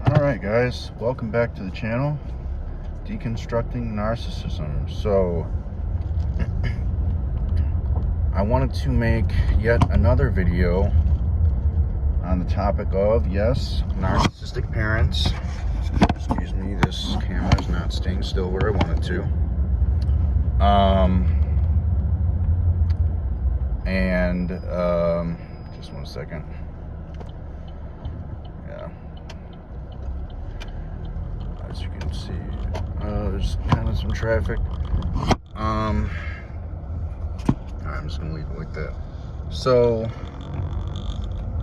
Alright guys, welcome back to the channel, Deconstructing Narcissism. So, I wanted to make yet another video on the topic of, yes, narcissistic parents. Excuse me, this camera is not staying still where I want it to. Just one second. Yeah. As you can see, there's kind of some traffic. I'm just gonna leave it like that. So,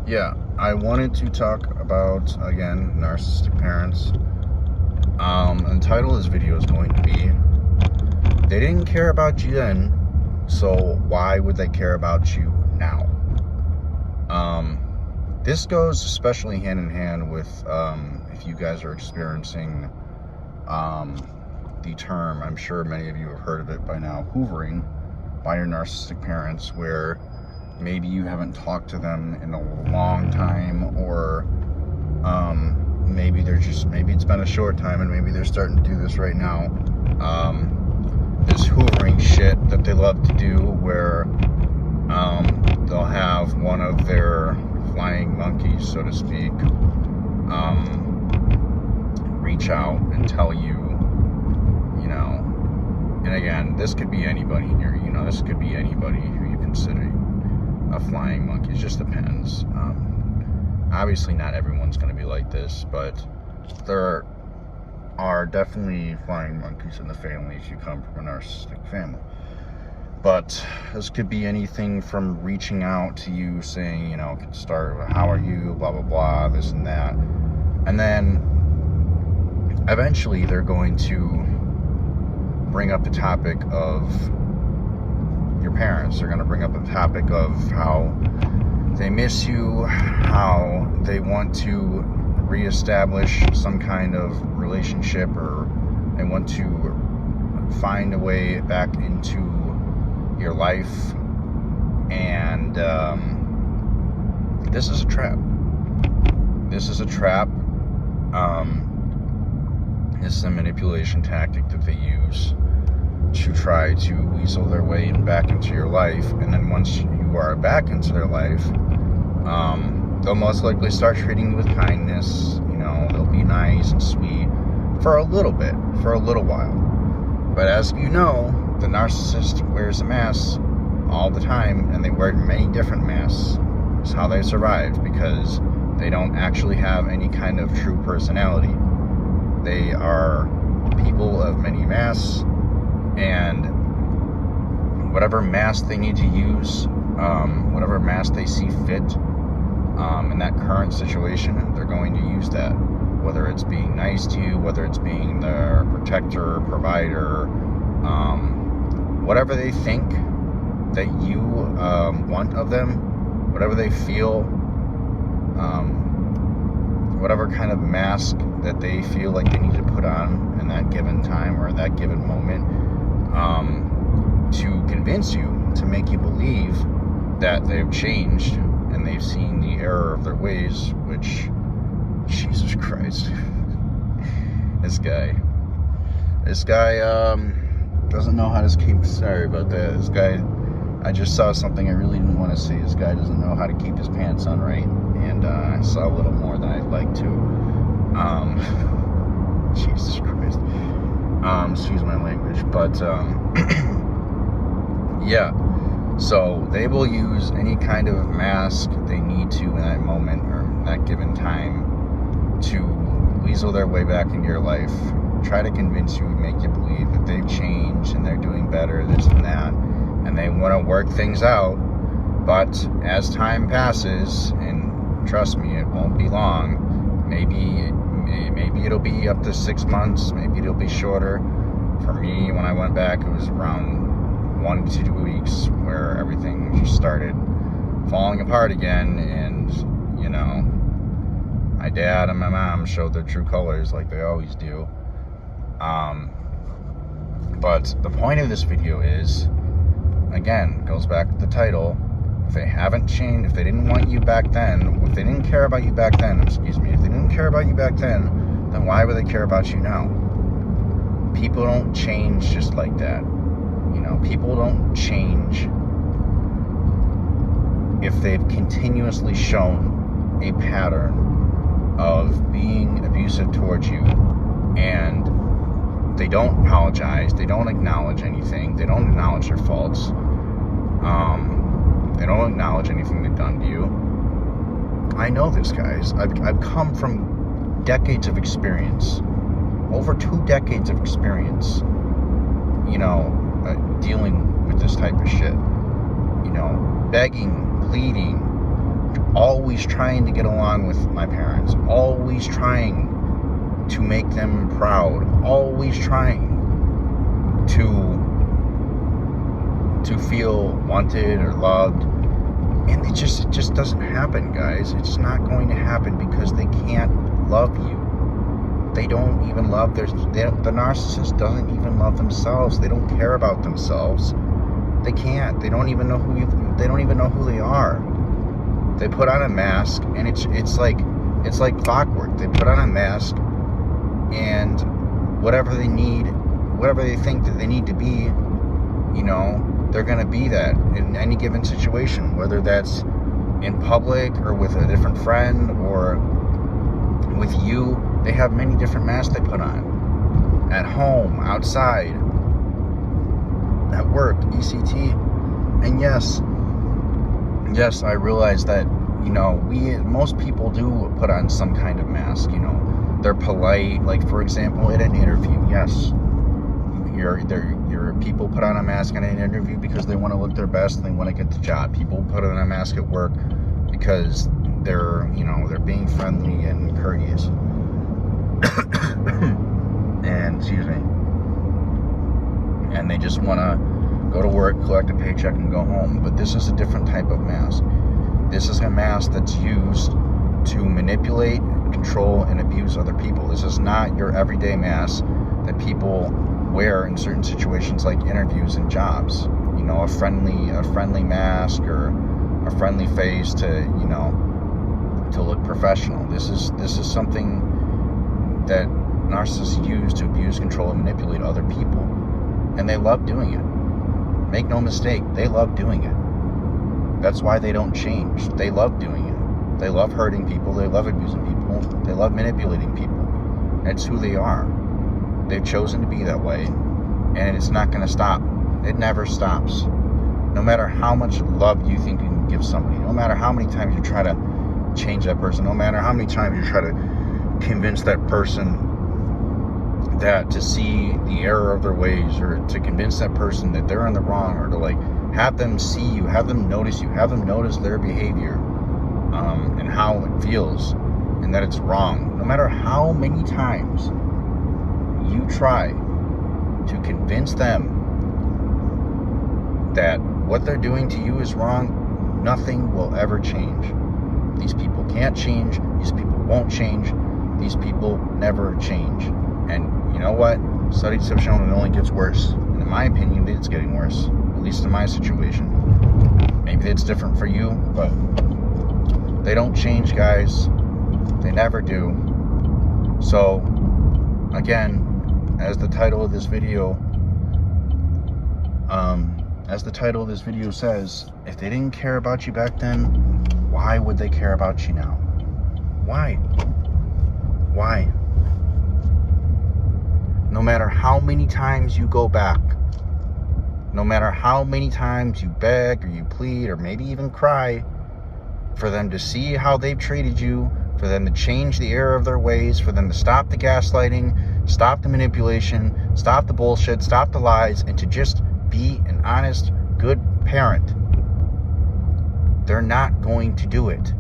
yeah, I wanted to talk about, again, narcissistic parents. And the title of this video is going to be, they didn't care about you then, so why would they care about you now? This goes especially hand in hand with, if you guys are experiencing the term, I'm sure many of you have heard of it by now, hoovering by your narcissistic parents, where maybe you haven't talked to them in a long time, or maybe it's been a short time and maybe they're starting to do this right now. This hoovering shit that they love to do, where they'll have one of their flying monkeys, so to speak, reach out and tell you, and again, this could be anybody in your, this could be anybody who you consider a flying monkey. It just depends. Obviously not everyone's going to be like this, but there are definitely flying monkeys in the family if you come from a narcissistic family. But this could be anything from reaching out to you saying, it could start with, how are you, blah, blah, blah, this and that. And then eventually they're going to bring up the topic of your parents. They're going to bring up the topic of how they miss you, how they want to reestablish some kind of relationship, or they want to find a way back into your life. And this is a trap. This is a trap. It's a manipulation tactic that they use to try to weasel their way back into your life. And then once you are back into their life, they'll most likely start treating you with kindness. They'll be nice and sweet for a little bit, for a little while. But as you know, the narcissist wears a mask all the time, and they wear many different masks. It's how they survive, because they don't actually have any kind of true personality. They are people of many masks, and whatever mask they need to use, whatever mask they see fit in that current situation, they're going to use that. Whether it's being nice to you, whether it's being their protector, provider, whatever they think that you want of them, whatever they feel, whatever kind of mask that they feel like they need to put on in that given time or that given moment, to convince you, to make you believe that they've changed and they've seen the error of their ways, which, Jesus Christ, this guy doesn't know how to keep, sorry about that, this guy, I just saw something I really didn't want to see. This guy doesn't know how to keep his pants on right, and I saw a little more than I'd like to. Jesus Christ. Excuse my language, but yeah. So they will use any kind of mask they need to in that moment or that given time to weasel their way back into your life, try to convince you, make you believe that they've changed and they're doing better, this and that, and they want to work things out. But as time passes, and trust me, it won't be long, maybe it'll be up to 6 months, maybe it'll be shorter. For me, when I went back, it was around 1 to 2 weeks where everything just started falling apart again, and my dad and my mom showed their true colors like they always do. But the point of this video is, again, goes back to the title, If they haven't changed, if they didn't want you back then, if they didn't care about you back then, if they didn't care about you back then why would they care about you now? People don't change just like that. People don't change if they've continuously shown a pattern of being abusive towards you, and they don't apologize, they don't acknowledge anything, they don't acknowledge their faults, they don't acknowledge anything they've done to you. I know this, guys. I've come from decades of experience, over 2 decades of experience, dealing with this type of shit. Begging, pleading, always trying to get along with my parents, always trying to make them proud, always trying to feel wanted or loved, and it just doesn't happen, guys. It's not going to happen because they can't love you. They don't even love the narcissist doesn't even love themselves. They don't care about themselves. They can't. They don't even know who they are. They put on a mask, and it's like clockwork. They put on a mask, and whatever they think that they need to be, they're going to be that in any given situation, whether that's in public or with a different friend or with you. They have many different masks they put on. At home, outside, at work, ECT. And yes, I realize that, most people do put on some kind of mask. They're polite. Like, for example, at an interview, yes, your people put on a mask in an interview because they want to look their best and they want to get the job. People put on a mask at work because they're being friendly and courteous. And they just want to go to work, collect a paycheck, and go home. But this is a different type of mask. This is a mask that's used to manipulate, control, and abuse other people. This is not your everyday mask that people wear in certain situations like interviews and jobs. A friendly mask or a friendly face to look professional. This is something that narcissists use to abuse, control, and manipulate other people. And they love doing it. Make no mistake, they love doing it. That's why they don't change. They love doing it. They love hurting people. They love abusing people. They love manipulating people. That's who they are. They've chosen to be that way. And it's not going to stop. It never stops. No matter how much love you think you can give somebody, no matter how many times you try to change that person, no matter how many times you try to convince that person that to see the error of their ways, or to convince that person that they're in the wrong, or to have them see you, have them notice you, have them notice their behavior, and how it feels, and that it's wrong. No matter how many times you try to convince them that what they're doing to you is wrong, nothing will ever change. These people can't change. These people won't change. These people never change. And you know what? Studies have shown it only gets worse. And in my opinion, it's getting worse. At least in my situation. Maybe it's different for you, but they don't change, guys. They never do. So, again, as the title of this video says, if they didn't care about you back then, why would they care about you now? Why? No matter how many times you go back, no matter how many times you beg or you plead or maybe even cry for them to see how they've treated you, for them to change the error of their ways, for them to stop the gaslighting, stop the manipulation, stop the bullshit, stop the lies, and to just be an honest, good parent, they're not going to do it.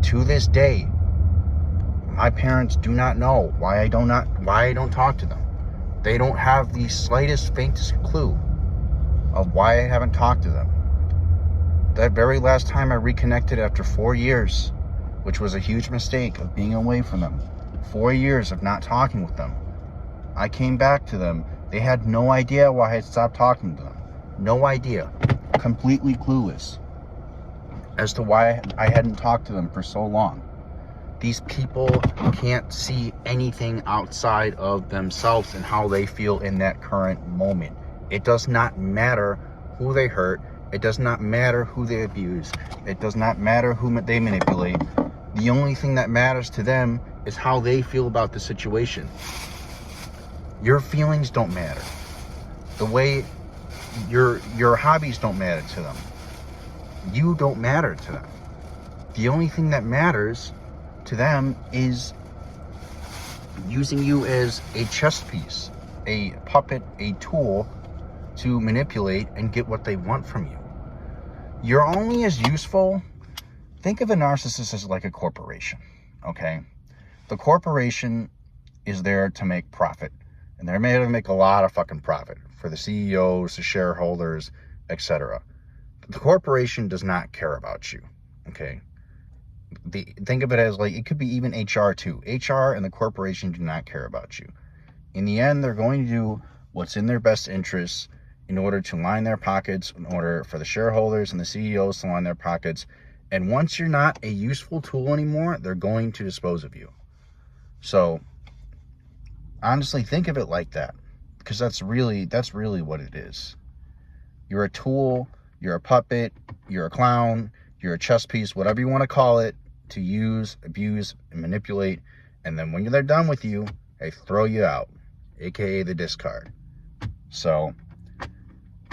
To this day, my parents do not know why I don't talk to them. They don't have the slightest, faintest clue of why I haven't talked to them. That very last time I reconnected after 4 years, which was a huge mistake of being away from them, 4 years of not talking with them, I came back to them. They had no idea why I had stopped talking to them. No idea. Completely clueless. as to why I hadn't talked to them for so long. These people can't see anything outside of themselves and how they feel in that current moment. It does not matter who they hurt. It does not matter who they abuse. It does not matter who they manipulate. The only thing that matters to them is how they feel about the situation. Your feelings don't matter. The way your hobbies don't matter to them. You don't matter to them. The only thing that matters to them is using you as a chess piece, a puppet, a tool to manipulate and get what they want from you. You're only as useful. Think of a narcissist as like a corporation, okay? The corporation is there to make profit, and they're made to make a lot of fucking profit for the CEOs, the shareholders, etc. The corporation does not care about you, okay? Think of it as like, it could be even HR too. HR and the corporation do not care about you. In the end, they're going to do what's in their best interests in order to line their pockets, in order for the shareholders and the CEOs to line their pockets. And once you're not a useful tool anymore, they're going to dispose of you. So honestly, think of it like that, because that's really what it is. You're a tool, you're a puppet, you're a clown, you're a chess piece, whatever you want to call it, to use, abuse, and manipulate. And then when they're done with you, they throw you out, aka the discard. So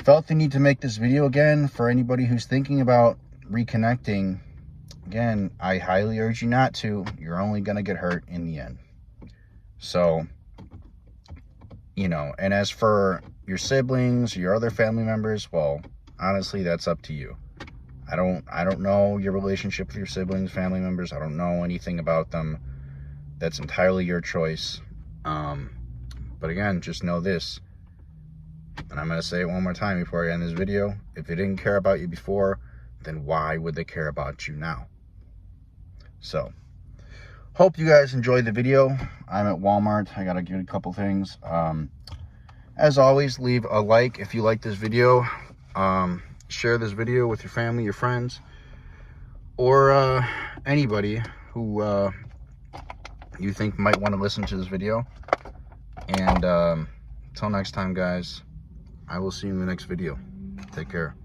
felt the need to make this video again for anybody who's thinking about reconnecting. Again, I highly urge you not to. You're only going to get hurt in the end. So, you know, and as for your siblings, your other family members, well, honestly, that's up to you. I don't know your relationship with your siblings, family members. I don't know anything about them. That's entirely your choice. But again, just know this, and I'm going to say it one more time before I end this video. If they didn't care about you before, then why would they care about you now? So, hope you guys enjoyed the video. I'm at Walmart. I got to get a couple things. As always, leave a like if you like this video. Share this video with your family, your friends, or anybody who you think might want to listen to this video. And until next time, guys, I will see you in the next video. Take care.